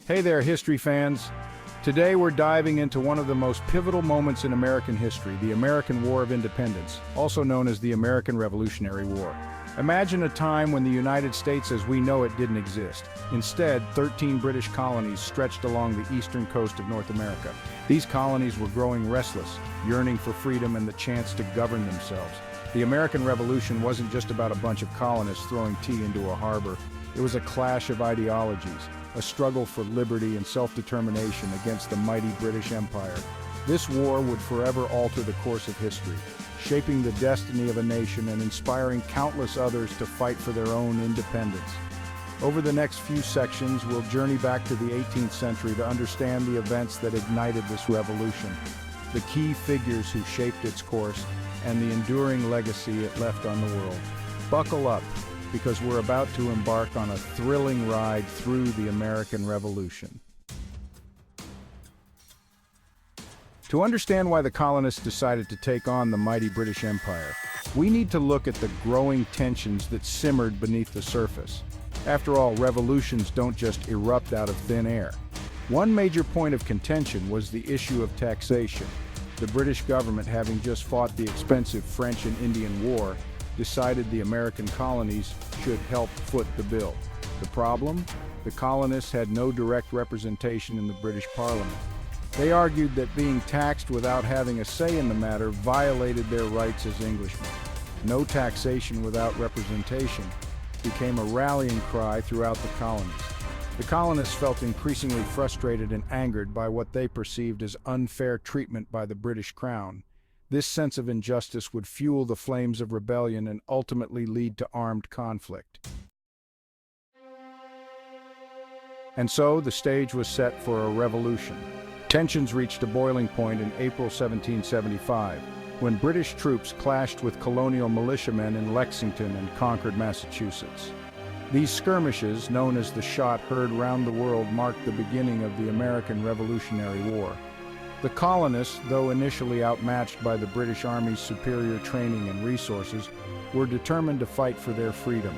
Hey there, history fans. Today we're diving into one of the most pivotal moments in American history, the American War of Independence, also known as the American Revolutionary War. Imagine a time when the United States as we know it didn't exist. Instead, 13 British colonies stretched along the eastern coast of North America. These colonies were growing restless, yearning for freedom and the chance to govern themselves. The American Revolution wasn't just about a bunch of colonists throwing tea into a harbor. It was a clash of ideologies, a struggle for liberty and self-determination against the mighty British Empire. This war would forever alter the course of history, shaping the destiny of a nation and inspiring countless others to fight for their own independence. Over the next few sections, we'll journey back to the 18th century to understand the events that ignited this revolution, the key figures who shaped its course, and the enduring legacy it left on the world. Buckle up, because we're about to embark on a thrilling ride through the American Revolution. To understand why the colonists decided to take on the mighty British Empire, we need to look at the growing tensions that simmered beneath the surface. After all, revolutions don't just erupt out of thin air. One major point of contention was the issue of taxation. The British government, having just fought the expensive French and Indian War, decided the American colonies should help foot the bill. The problem? The colonists had no direct representation in the British Parliament. They argued that being taxed without having a say in the matter violated their rights as Englishmen. No taxation without representation became a rallying cry throughout the colonies. The colonists felt increasingly frustrated and angered by what they perceived as unfair treatment by the British Crown. This sense of injustice would fuel the flames of rebellion and ultimately lead to armed conflict. And so, the stage was set for a revolution. Tensions reached a boiling point in April 1775, when British troops clashed with colonial militiamen in Lexington and Concord, Massachusetts. These skirmishes, known as the Shot heard round the world, marked the beginning of the American Revolutionary War. The colonists, though initially outmatched by the British Army's superior training and resources, were determined to fight for their freedom.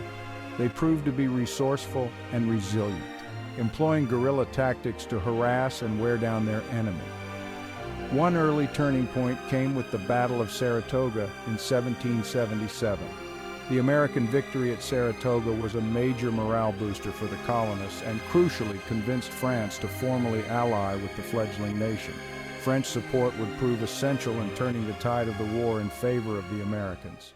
They proved to be resourceful and resilient, employing guerrilla tactics to harass and wear down their enemy. One early turning point came with the Battle of Saratoga in 1777. The American victory at Saratoga was a major morale booster for the colonists and crucially convinced France to formally ally with the fledgling nation. French support would prove essential in turning the tide of the war in favor of the Americans.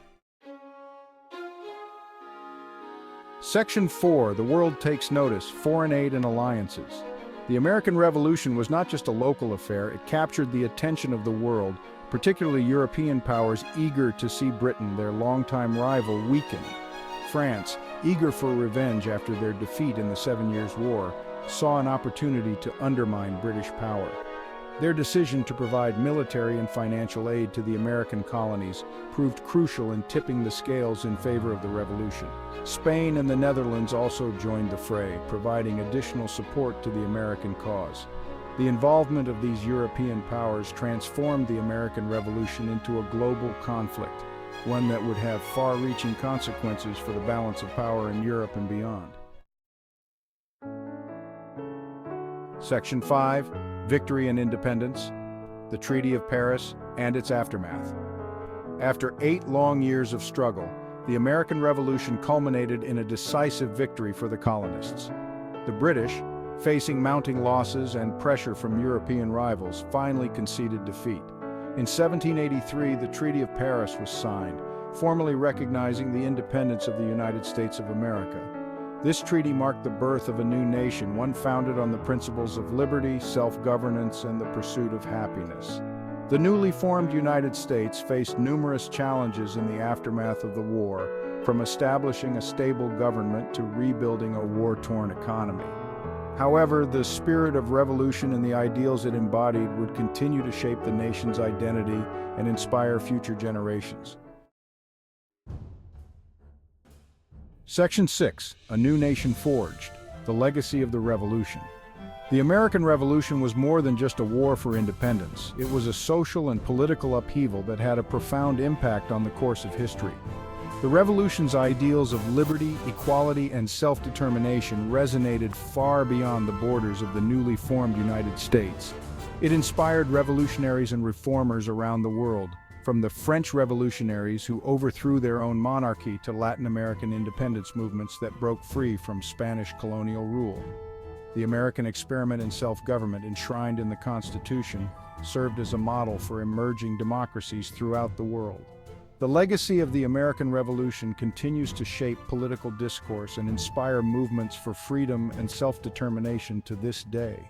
Section 4, The World Takes Notice, Foreign Aid and Alliances. The American Revolution was not just a local affair, it captured the attention of the world, particularly European powers eager to see Britain, their longtime rival, weakened. France, eager for revenge after their defeat in the 7 Years' War, saw an opportunity to undermine British power. Their decision to provide military and financial aid to the American colonies proved crucial in tipping the scales in favor of the revolution. Spain and the Netherlands also joined the fray, providing additional support to the American cause. The involvement of these European powers transformed the American Revolution into a global conflict, one that would have far-reaching consequences for the balance of power in Europe and beyond. Section 5, Victory and Independence, the Treaty of Paris and its aftermath. After 8 long years of struggle, the American Revolution culminated in a decisive victory for the colonists. The British, facing mounting losses and pressure from European rivals, finally conceded defeat. In 1783, the Treaty of Paris was signed, formally recognizing the independence of the United States of America. This treaty marked the birth of a new nation, one founded on the principles of liberty, self-governance, and the pursuit of happiness. The newly formed United States faced numerous challenges in the aftermath of the war, from establishing a stable government to rebuilding a war-torn economy. However, the spirit of revolution and the ideals it embodied would continue to shape the nation's identity and inspire future generations. Section 6, A New Nation Forged, the Legacy of the Revolution. The American Revolution was more than just a war for independence. It was a social and political upheaval that had a profound impact on the course of history. The revolution's ideals of liberty, equality, and self-determination resonated far beyond the borders of the newly formed United States. It inspired revolutionaries and reformers around the world, from the French revolutionaries who overthrew their own monarchy to Latin American independence movements that broke free from Spanish colonial rule. The American experiment in self-government enshrined in the Constitution served as a model for emerging democracies throughout the world. The legacy of the American Revolution continues to shape political discourse and inspire movements for freedom and self-determination to this day.